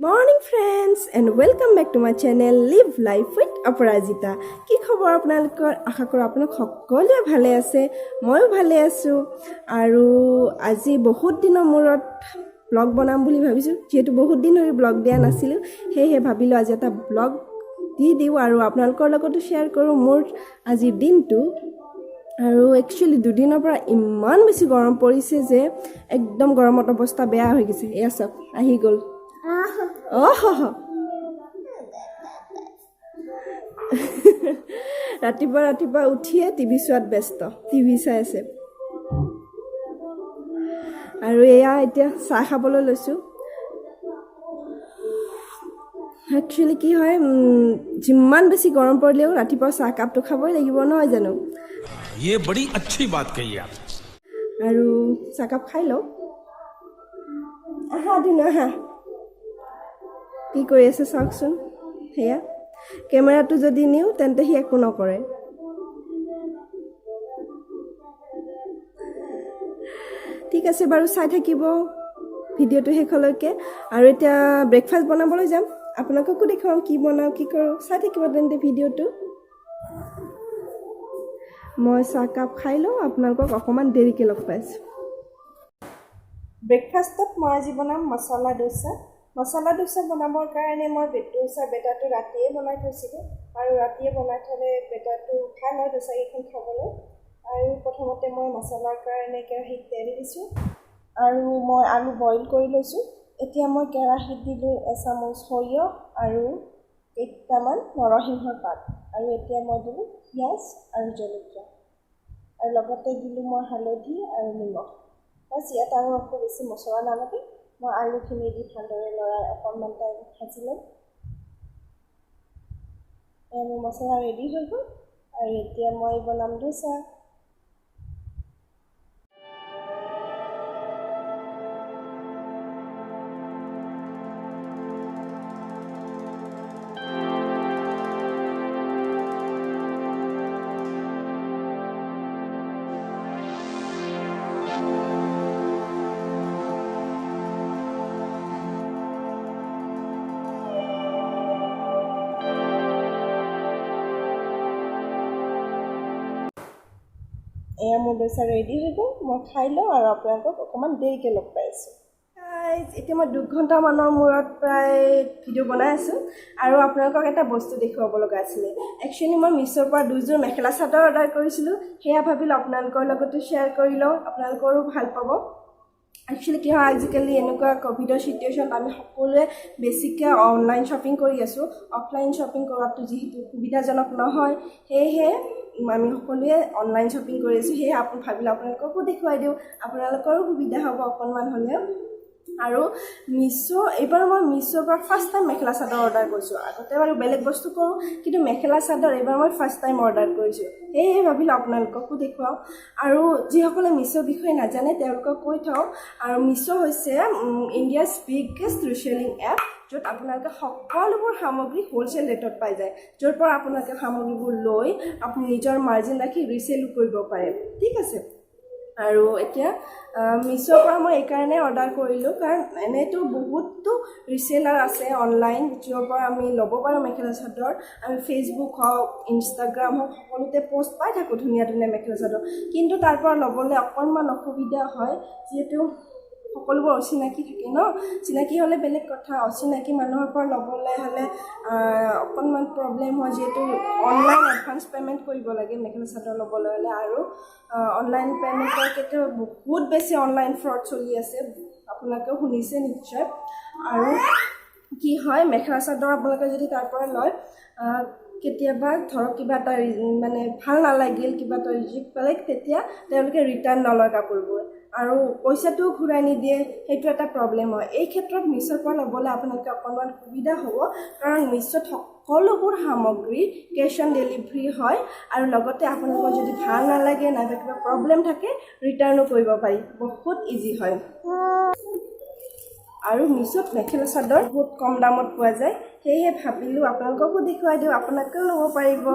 Morning friends and welcome back to my channel Live Life with Aparajita. কি খবৰ আপোনালোকৰ আশা কৰো আপোনালোক সকলোৱে ভালে আছে ময়ো ভালে আছো আৰু আজি বহুত দিনৰ মূৰত ব্লগ বনাম বুলি ভাবিছো যেহেতু বহুত দিন ধৰি ব্লগ দিয়া নাছিলো হেহে ভাবিলো আজি এটা ব্লগ দি দিও আৰু আপোনালোকৰ লগতো শেয়াৰ কৰো মোৰ আজি দিনটো আৰু একচুয়ালি দুদিনৰ পৰা ইমান বেছি গৰম পৰিছে যে একদম গৰমত অৱস্থা বেয়া হৈ গৈছে এয়া সব আহি গল ৰাতিপুৱা উঠিয়ে টিভি চোৱাত ব্যস্ত টিভি চাই আছে আৰু এয়া এতিয়া চাহ খাবলৈ লৈছো একচুয়ালি কি হয় যিমান বেছি গৰম পৰিলেও ৰাতিপুৱা চাহ কাপটো খাবই লাগিব নহয় জানো ये बड़ी अच्छी बात कही आप আৰু চাহ কাপ খাই লও আহা দিন আহা কি কৰি আছে চাওকচোন হেয়া কেমেৰাটো যদি নিও তেন্তে হি একো নকৰে ঠিক আছে বাৰু চাই থাকিব ভিডিওটো শেষলৈকে আৰু এতিয়া ব্ৰেকফাষ্ট বনাবলৈ যাম আপোনালোককো দেখাম কি বনাও কি কৰো চাই থাকিব তেন্তে ভিডিওটো মই চাহ কাপ খাই লও আপোনালোকক অকমান দেৰিকে লগ পাইছো ব্ৰেকফাষ্টত মই আজি বনাম মছলা ডোসা বনাবৰ কাৰণে মই বেটাটো ৰাতিয়ে বনাই থৈছিলো আৰু ৰাতিয়ে বনাই থলে বেটাটো খাই লয় ডোসা এখন খাবলৈ আৰু প্ৰথমতে মই মছলাৰ কাৰণে কেৰাহীত তেল দিছো আৰু মই আলু বইল কৰি লৈছো এতিয়া মই কেৰাহীত দিলো এচামুচ সৰিয়হ আৰু কেইটামান নৰসিংহৰ পাত আৰু এতিয়া মই দিলো পিয়াজ আৰু জলকীয়া আৰু লগতে দিলো মই হালধি আৰু নিমখ বাস ইয়াত আৰু একো বেছি মছলা নালাগে মই আলুখিনি দি ভালদৰে লৰাই অকণমান টাইম ভাজি লম মোৰ মছলা ৰেডি হৈ গ'ল আৰু এতিয়া মই বনাম ডোসা এয়া মোৰ ডোসা ৰেডি হৈ গ'ল মই খাই লওঁ আৰু আপোনালোকক অকণমান দেৰিকৈ লগ পাইছোঁ এতিয়া মই 2 ঘণ্টা মানৰ মূৰত প্ৰায় ভিডিঅ' বনাই আছোঁ আৰু আপোনালোকক এটা বস্তু দেখুৱাব লগা আছিলে একচুৱেলি মই মিছ'ৰ পৰা 2যোৰ মেখেলা চাদৰ অৰ্ডাৰ কৰিছিলোঁ সেয়া ভাবিলোঁ আপোনালোকৰ লগতো শ্বেয়াৰ কৰি লওঁ আপোনালোকৰো ভাল পাব একচুৱেলি কি হয় আজিকালি এনেকুৱা কোভিডৰ চিটুৱেশ্যনত আমি সকলোৱে বেছিকৈ অনলাইন শ্বপিং কৰি আছোঁ অফলাইন শ্বপিং কৰাটো যিহেতু সুবিধাজনক নহয় সেয়েহে আমি সকলোৱে অনলাইন শ্বপিং কৰি আছোঁ সেয়ে আপুনি ভাবিলে আপোনালোককো দেখুৱাই দিওঁ আপোনালোকৰো সুবিধা হ'ব অকণমান হ'লেও আৰু এইবাৰ মই মিছ'ৰ পৰা first time mekhela chador order কৰিছোঁ আগতে বাৰু বেলেগ বস্তু কৰোঁ কিন্তু মেখেলা চাদৰ এইবাৰ মই ফাৰ্ষ্ট টাইম অৰ্ডাৰ কৰিছোঁ সেয়ে ভাবিলোঁ আপোনালোককো দেখুৱাওঁ আৰু যিসকলে মিছ'ৰ বিষয়ে নাজানে তেওঁলোকক কৈ থওঁ আৰু মিছ' হৈছে ইণ্ডিয়াছ বিগেষ্ট ৰিচেলিং এপ য'ত আপোনালোকে সকলোবোৰ সামগ্ৰী হোলচেল ৰেটত পাই যায় য'ৰ পৰা আপোনালোকে সামগ্ৰীবোৰ লৈ আপুনি নিজৰ মাৰ্জিন ৰাখি ৰিচেলো কৰিব পাৰে ঠিক আছে আৰু এতিয়া মিছ'ৰ পৰা মই এইকাৰণে অৰ্ডাৰ কৰিলোঁ কাৰণ এনেতো বহুতো ৰিচেলাৰ আছে অনলাইন য'ৰ পৰা আমি ল'ব পাৰোঁ মেখেলা চাদৰ আমি ফেচবুক হওক ইনষ্টাগ্ৰাম হওক সকলোতে পোষ্ট পাই থাকোঁ ধুনীয়া মেখেলা চাদৰ কিন্তু তাৰ পৰা ল'বলৈ অকণমান অসুবিধা হয় যিহেতু সকলোবোৰ অচিনাকি থাকে ন চিনাকি হ'লে বেলেগ কথা অচিনাকি মানুহৰ পৰা ল'বলৈ হ'লে অকণমান প্ৰব্লেম হয় যিহেতু অনলাইন এডভান্স পে'মেণ্ট কৰিব লাগে মেখেলা চাদৰ ল'বলৈ হ'লে আৰু অনলাইন পে'মেণ্টৰ কেতিয়াবা বহুত বেছি অনলাইন ফ্ৰড চলি আছে আপোনালোকেও শুনিছে নিশ্চয় আৰু কি হয় মেখেলা চাদৰ আপোনালোকে যদি তাৰ পৰা লয় কেতিয়াবা ধৰক কিবা এটা মানে ভাল নালাগিল কিবা এটা ৰিজেক্ট পালে তেতিয়া তেওঁলোকে ৰিটাৰ্ণ নলয় কাপোৰবোৰ আৰু পইচাটো ঘূৰাই নিদিয়ে সেইটো এটা প্ৰব্লেম হয় এই ক্ষেত্ৰত মিছ'ৰ পৰা ল'বলৈ আপোনালোকে অকণমান সুবিধা হ'ব কাৰণ মিছ'ত সকলোবোৰ সামগ্ৰী কেছ অন ডেলিভাৰী হয় আৰু লগতে আপোনালোকৰ যদি ভাল নালাগে নাইবা কিবা প্ৰব্লেম থাকে ৰিটাৰ্ণো কৰিব পাৰি বহুত ইজি হয় আৰু মিছ'ত মেখেলা চাদৰ বহুত কম দামত পোৱা যায় সেয়ে ভাবিলোঁ আপোনালোককো দেখুৱাই দিওঁ আপোনালোকেও ল'ব পাৰিব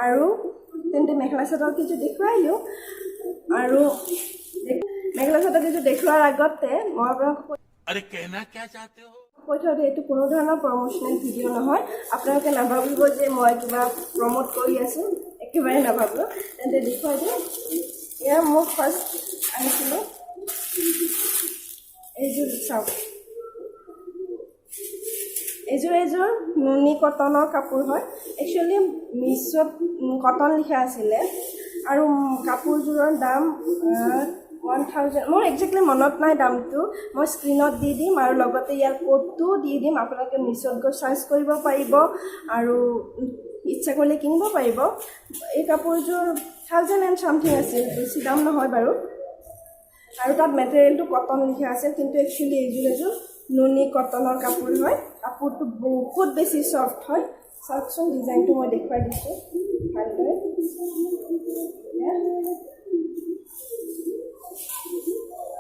আৰু তেন্তে মেখেলা চাদৰ কিছু দেখুৱাই দিওঁ আৰু তাৰপিছত এইটো দেখুৱাৰ আগতে মই আপোনাক अरे कहना क्या चाहते हो কৈ থওঁ যে এইটো কোনো ধৰণৰ প্ৰমোচনেল ভিডিঅ' নহয় আপোনালোকে নাভাবিব যে মই কিবা প্ৰমোট কৰি আছোঁ একেবাৰে নাভাবিব তেন্তে দেখুৱাই দিওঁ এয়া মোক ফাৰ্ষ্ট আহিছিলোঁ এইযোৰ চাওক এইযোৰ নুনি কটনৰ কাপোৰ হয় একচুৱেলি মিছত কটন লিখা আছিলে আৰু কাপোৰযোৰৰ দাম 1000 মোৰ একজেক্টলি মনত নাই দামটো মই স্ক্ৰীনত দি দিম আৰু লগতে ইয়াৰ কোডটো দি দিম আপোনালোকে মিছত গৈ চাৰ্চ কৰিব পাৰিব আৰু ইচ্ছা কৰিলে কিনিব পাৰিব এই কাপোৰযোৰ 1000 and something আছিল বেছি দাম নহয় বাৰু আৰু তাত মেটেৰিয়েলটো কটন লিখা আছে কিন্তু একচুৱেলি এইযোৰ নুনি কটনৰ কাপোৰ হয় কাপোৰটো বহুত বেছি সফ্ট হয় চাওকচোন ডিজাইনটো মই দেখুৱাই দিছোঁ ভালদৰে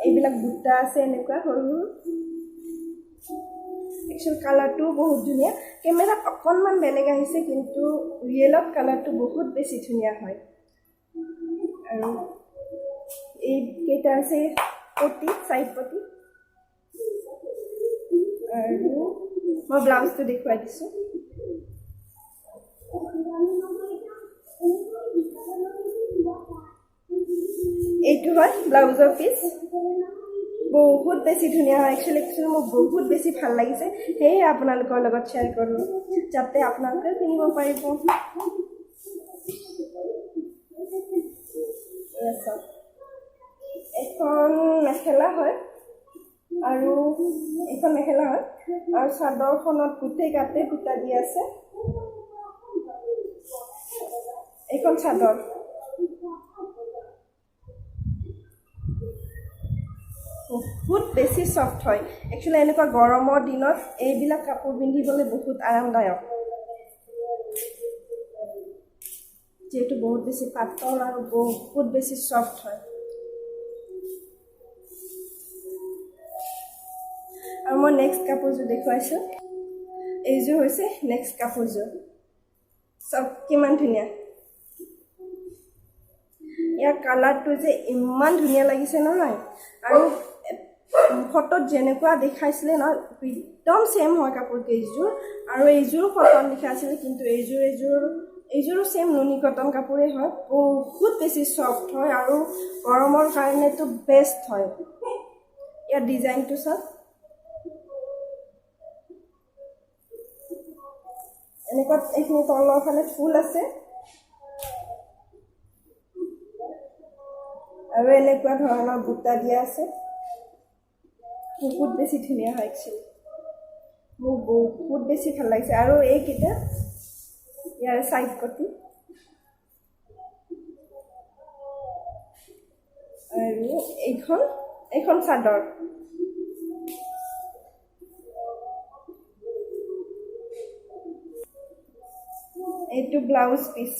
এইবিলাক বুটা আছে এনেকুৱা সৰু সৰু একচুৱেল কালাৰটোও বহুত ধুনীয়া কেমেৰাত অকণমান বেলেগ আহিছে কিন্তু ৰিয়েলত কালাৰটো বহুত বেছি ধুনীয়া হয় আৰু এইকেইটা আছে পটি চাইড পটি আৰু মই ব্লাউজটো দেখুৱাই দিছোঁ এইটো হয় ব্লাউজৰ পিচ বহুত বেছি ধুনীয়া হয় একচুৱেলি মোক বহুত বেছি ভাল লাগিছে সেয়ে আপোনালোকৰ লগত শ্বেয়াৰ কৰোঁ যাতে আপোনালোকে কিনিব পাৰিব এখন মেখেলা হয় আৰু এইখন মেখেলা হয় আৰু চাদৰখনত গোটেই গাতে সূতা দি আছে এইখন চাদৰ বহুত বেছি সফ্ট হয় একচুৱেলি এনেকুৱা গৰমৰ দিনত এইবিলাক কাপোৰ পিন্ধিবলৈ বহুত আৰামদায়ক যেহেতু বহুত বেছি পাতল আৰু বহুত বেছি সফ্ট হয় আৰু মই নেক্সট কাপোৰযোৰ দেখুৱাইছোঁ এইযোৰ হৈছে নেক্সট কাপোৰযোৰ চব কিমান ধুনীয়া ইয়াৰ কালাৰটো যে ইমান ধুনীয়া লাগিছে নহয় আৰু ফটোত যেনেকুৱা দেখাইছিলে ন একদম সেম হয় কাপোৰ কেইযোৰ আৰু এইযোৰো কটন লিখা আছিলে কিন্তু এইযোৰো সেম নুনি কটন কাপোৰেই হয় বহুত বেছি সফ্ট হয় আৰু গৰমৰ কাৰণেতো বেষ্ট হয় ইয়াৰ ডিজাইনটো চাওক এনেকুৱা এইখিনি তলৰ ফালে ফুল আছে আৰু এনেকুৱা ধৰণৰ বুটা দিয়া আছে বহুত বেছি ধুনীয়া হয় একচুৱেলি মোৰ বহুত বেছি ভাল লাগিছে আৰু এইকেইটা ইয়াৰ চাইড পটি আৰু এইখন চাদৰ এইটো ব্লাউজ পিচ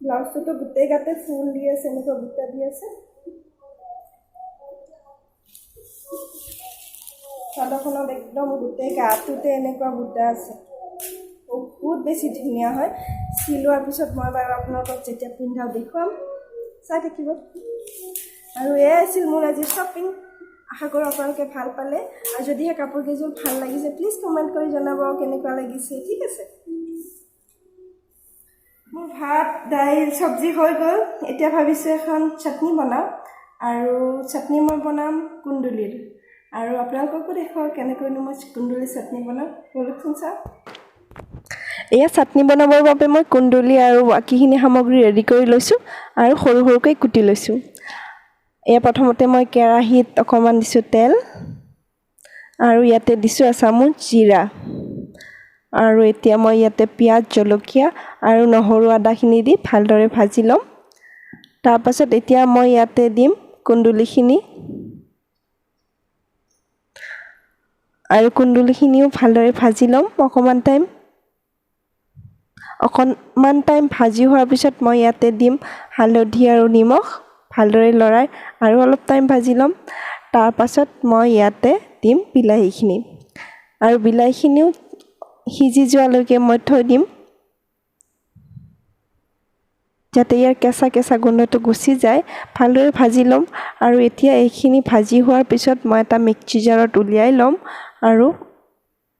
ব্লাউজটোতো গোটেই গাতে ফুল দি আছে এনেকুৱা বুটা দি আছে চাদৰখনত একদম গোটেই গাটোতে এনেকুৱা বুটা আছে বহুত বেছি ধুনীয়া হয় চিলোৱাৰ পিছত মই বাৰু আপোনালোকক যেতিয়া পিন্ধাও দেখুৱাম চাই থাকিব আৰু এয়াই আছিল মোৰ আজি শ্বপিং আশা কৰোঁ আপোনালোকে ভাল পালে আৰু যদিহে কাপোৰ কেইযোৰ ভাল লাগিছে প্লিজ কমেণ্ট কৰি জনাব কেনেকুৱা লাগিছে ঠিক আছে মোৰ ভাত দাইল চব্জি হৈ গ'ল এতিয়া ভাবিছোঁ এখন চাটনি বনাওঁ আৰু চাটনি মই বনাম কুন্দুলিৰ আৰু আপোনালোককো দেখুৱাওঁ কেনেকৈনো মই কুন্দুলি চাটনি বনাওঁ বলকচোন চাওক এয়া চাটনি বনাবৰ বাবে মই কুন্দুলি আৰু বাকীখিনি সামগ্ৰী ৰেডি কৰি লৈছোঁ আৰু সৰু সৰুকৈ কুটি লৈছোঁ এয়া প্ৰথমতে মই কেৰাহীত অকণমান দিছোঁ তেল আৰু ইয়াতে দিছোঁ এচামুচ জিৰা আৰু এতিয়া মই ইয়াতে পিঁয়াজ জলকীয়া আৰু নহৰু আদাখিনি দি ভালদৰে ভাজি ল'ম তাৰপাছত এতিয়া মই ইয়াতে দিম কুন্দুলিখিনি আৰু কুন্দুলিখিনিও ভালদৰে ভাজি ল'ম অকণমান টাইম ভাজি হোৱাৰ পিছত মই ইয়াতে দিম হালধি আৰু নিমখ ভালদৰে লৰাই আৰু অলপ টাইম ভাজি ল'ম তাৰপাছত মই ইয়াতে দিম বিলাহীখিনি আৰু বিলাহীখিনিও সিজি যোৱালৈকে মই থৈ দিম যাতে ইয়াৰ কেঁচা কেঁচা গোন্ধটো গুচি যায় ভালদৰে ভাজি ল'ম আৰু এতিয়া এইখিনি ভাজি হোৱাৰ পিছত মই এটা মিক্সি জাৰত উলিয়াই ল'ম আৰু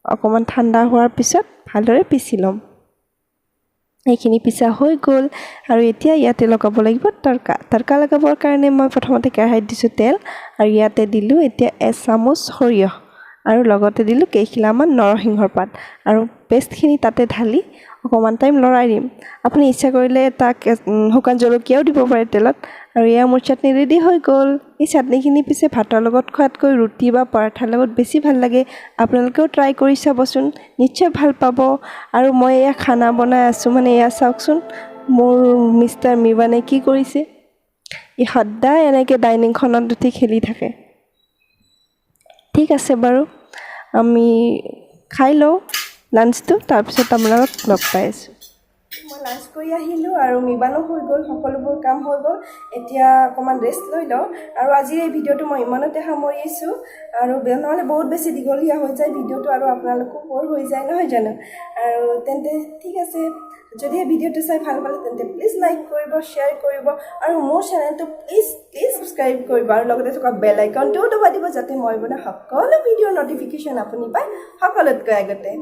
অকণমান ঠাণ্ডা হোৱাৰ পিছত ভালদৰে পিচি ল'ম এইখিনি পিছা হৈ গ'ল আৰু এতিয়া ইয়াতে লগাব লাগিব তড়কা লগাবৰ কাৰণে মই প্ৰথমতে কেৰাহীত দিছোঁ তেল আৰু ইয়াতে দিলোঁ এতিয়া 1 চামুচ সৰিয়হ আৰু লগতে দিলোঁ কেইখিলামান নৰসিংহৰ পাত আৰু পেষ্টখিনি তাতে ঢালি অকণমান টাইম লৰাই দিম আপুনি ইচ্ছা কৰিলে তাক শুকান জলকীয়াও দিব পাৰে তেলত আৰু এয়া মোৰ চাটনি ৰেডি হৈ গ'ল এই চাটনিখিনি পিছে ভাতৰ লগত খোৱাতকৈ ৰুটি বা পৰঠাৰ লগত বেছি ভাল লাগে আপোনালোকেও ট্ৰাই কৰি চাবচোন নিশ্চয় ভাল পাব আৰু মই এয়া খানা বনাই আছোঁ মানে এয়া চাওকচোন মোৰ মিষ্টাৰ মিৱানে কি কৰিছে ই সদায় এনেকৈ ডাইনিংখনত উঠি খেলি থাকে ঠিক আছে বাৰু আমি খাই লওঁ লাঞ্চটো তাৰপিছত আপোনালোকক লগ পাই আছোঁ মই লাঞ্চ কৰি আহিলোঁ আৰু মিবানো হৈ গ'ল সকলোবোৰ কাম হৈ গ'ল এতিয়া অকণমান ৰেষ্ট লৈ লওঁ আৰু আজিৰ এই ভিডিঅ'টো মই ইমানতে সামৰিছোঁ আৰু নহ'লে বহুত বেছি দীঘলীয়া হৈ যায় ভিডিঅ'টো আৰু আপোনালোকো বৰ হৈ যায় নহয় জানো আৰু তেন্তে ঠিক আছে যদি এই ভিডিঅ'টো চাই ভাল পালে তেন্তে প্লিজ লাইক কৰিব শ্বেয়াৰ কৰিব আৰু মোৰ চেনেলটো প্লিজ ছাবস্ক্ৰাইব কৰিব আৰু লগতে থকা বেল আইকনটোও দবাই দিব যাতে মই বনোৱা সকলো ভিডিঅ'ৰ নটিফিকেশ্যন আপুনি পায় সকলোতকৈ আগতে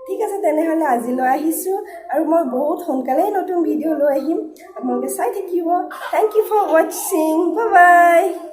ঠিক আছে তেনেহ'লে আজিলৈ আহিছোঁ আৰু মই বহুত সোনকালেই নতুন ভিডিঅ' লৈ আহিম আপোনালোকে চাই থাকিব থেংক ইউ ফৰ ৱাচিং বাই বাই